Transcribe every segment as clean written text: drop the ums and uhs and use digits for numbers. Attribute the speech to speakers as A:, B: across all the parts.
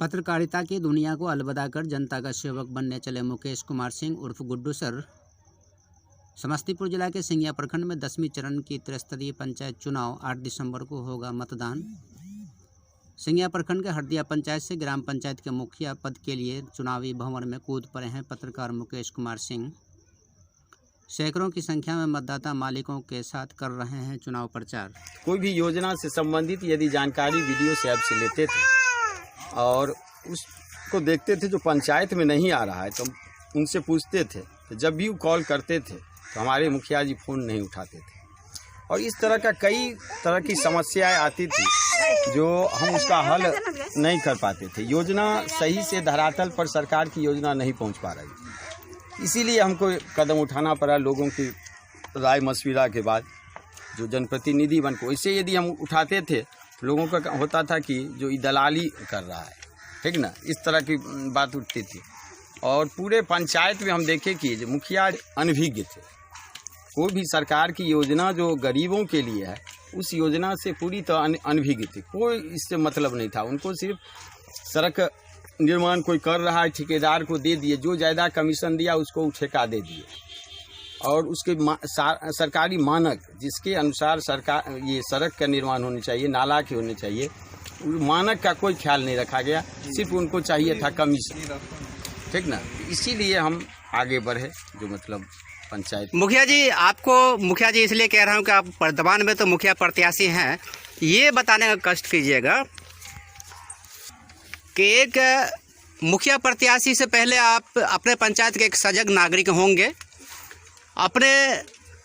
A: पत्रकारिता की दुनिया को अलविदा कर जनता का सेवक बनने चले मुकेश कुमार सिंह उर्फ गुड्डू सर समस्तीपुर जिला के सिंघिया प्रखंड में 10वीं चरण की त्रिस्तरीय पंचायत चुनाव 8 दिसंबर को होगा मतदान। सिंघिया प्रखंड के हरदिया पंचायत से ग्राम पंचायत के मुखिया पद के लिए चुनावी भंवर में कूद पड़े हैं पत्रकार मुकेश कुमार सिंह। सैकड़ों की संख्या में मतदाता मालिकों के साथ कर रहे हैं चुनाव प्रचार।
B: कोई भी योजना से संबंधित यदि जानकारी वीडियो से आपसे लेते थे और उसको देखते थे जो पंचायत में नहीं आ रहा है तो उनसे पूछते थे, तो जब भी वो कॉल करते थे तो हमारे मुखिया जी फ़ोन नहीं उठाते थे और इस तरह का कई तरह की समस्याएं आती थी जो हम उसका हल नहीं कर पाते थे। योजना सही से धरातल पर सरकार की योजना नहीं पहुंच पा रही थी, इसीलिए हमको कदम उठाना पड़ा। लोगों की राय मशविरा के बाद जो जनप्रतिनिधि बन को इसे यदि हम उठाते थे, लोगों का होता था कि जो दलाली कर रहा है, ठीक ना, इस तरह की बात उठती थी। और पूरे पंचायत में हम देखे कि जो मुखिया अनभिज्ञ थे, कोई भी सरकार की योजना जो गरीबों के लिए है उस योजना से पूरी तरह अनभिज्ञ थे। कोई इससे मतलब नहीं था, उनको सिर्फ सड़क निर्माण कोई कर रहा है ठेकेदार को दे दिए, जो ज़्यादा कमीशन दिया उसको ठेका दे दिए और उसके सरकारी मानक जिसके अनुसार सरकार ये सड़क का निर्माण होनी चाहिए, नाला के होने चाहिए, मानक का कोई ख्याल नहीं रखा गया, सिर्फ उनको चाहिए था कमीशन, ठीक ना। इसीलिए हम आगे बढ़े जो मतलब पंचायत।
A: मुखिया जी इसलिए कह रहा हूँ कि आप वर्तमान में तो मुखिया प्रत्याशी हैं, ये बताने का कष्ट कीजिएगा कि एक मुखिया प्रत्याशी से पहले आप अपने पंचायत के एक सजग नागरिक होंगे। अपने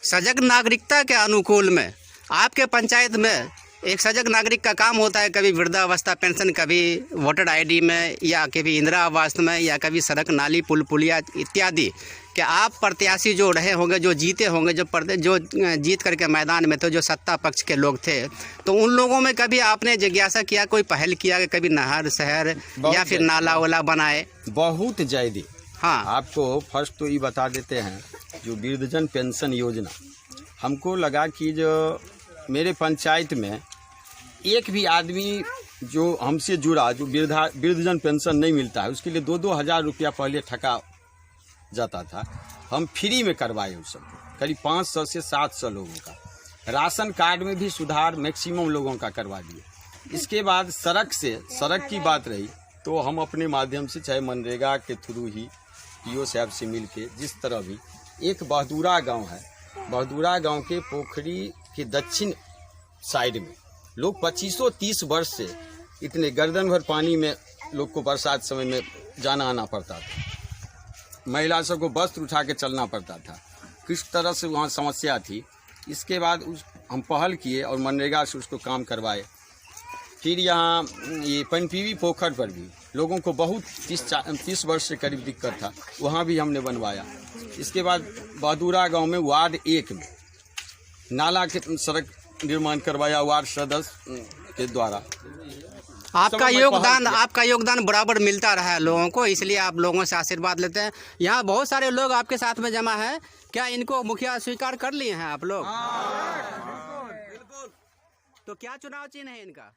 A: सजग नागरिकता के अनुकूल में आपके पंचायत में एक सजग नागरिक का काम होता है, कभी वृद्धावस्था पेंशन, कभी वोटर आईडी में, या कभी इंदिरा आवास में, या कभी सड़क नाली पुल पुलिया इत्यादि। कि आप प्रत्याशी जो रहे होंगे, जो जीते होंगे, जो जीत करके मैदान में थे, जो सत्ता पक्ष के लोग थे, तो उन लोगों में कभी आपने जिज्ञासा किया, कोई पहल किया कि कभी नहर शहर या फिर नाला वाला बनाए?
B: बहुत ज्यादा।
A: हाँ, आपको
B: फर्स्ट तो ये बता देते हैं जो वृद्धजन पेंशन योजना, हमको लगा कि जो मेरे पंचायत में एक भी आदमी जो हमसे जुड़ा जो वृद्धजन पेंशन नहीं मिलता है उसके लिए 2-2 हज़ार रुपया पहले ठका जाता था, हम फ्री में करवाए उस सबको। करीब 500 से 700 लोगों का राशन कार्ड में भी सुधार मैक्सिमम लोगों का करवा दिए। इसके बाद सड़क की बात रही तो हम अपने माध्यम से चाहे मनरेगा के थ्रू ही पीओ साहब से मिल के जिस तरह भी एक बहदूरा गांव है, बहदूरा गांव के पोखरी के दक्षिण साइड में लोग 25-30 वर्ष से इतने गर्दन भर पानी में लोग को बरसात समय में जाना आना पड़ता था, महिला सबको वस्त्र उठा के चलना पड़ता था, किस तरह से वहाँ समस्या थी। इसके बाद हम पहल किए और मनरेगा से उसको काम करवाए। फिर यहाँ ये पनपीवी पोखर पर भी लोगों को बहुत 30 वर्ष से करीब दिक्कत था, वहाँ भी हमने बनवाया। इसके बाद बहदूरा गांव में वार्ड 1 में नाला के सड़क निर्माण करवाया वार्ड सदस्य के द्वारा।
A: आपका योगदान बराबर मिलता रहा है लोगों को, इसलिए आप लोगों से आशीर्वाद लेते हैं। यहाँ बहुत सारे लोग आपके साथ में जमा है, क्या इनको मुखिया स्वीकार कर लिए हैं आप लोग? तो क्या चुनाव चिन्ह है इनका?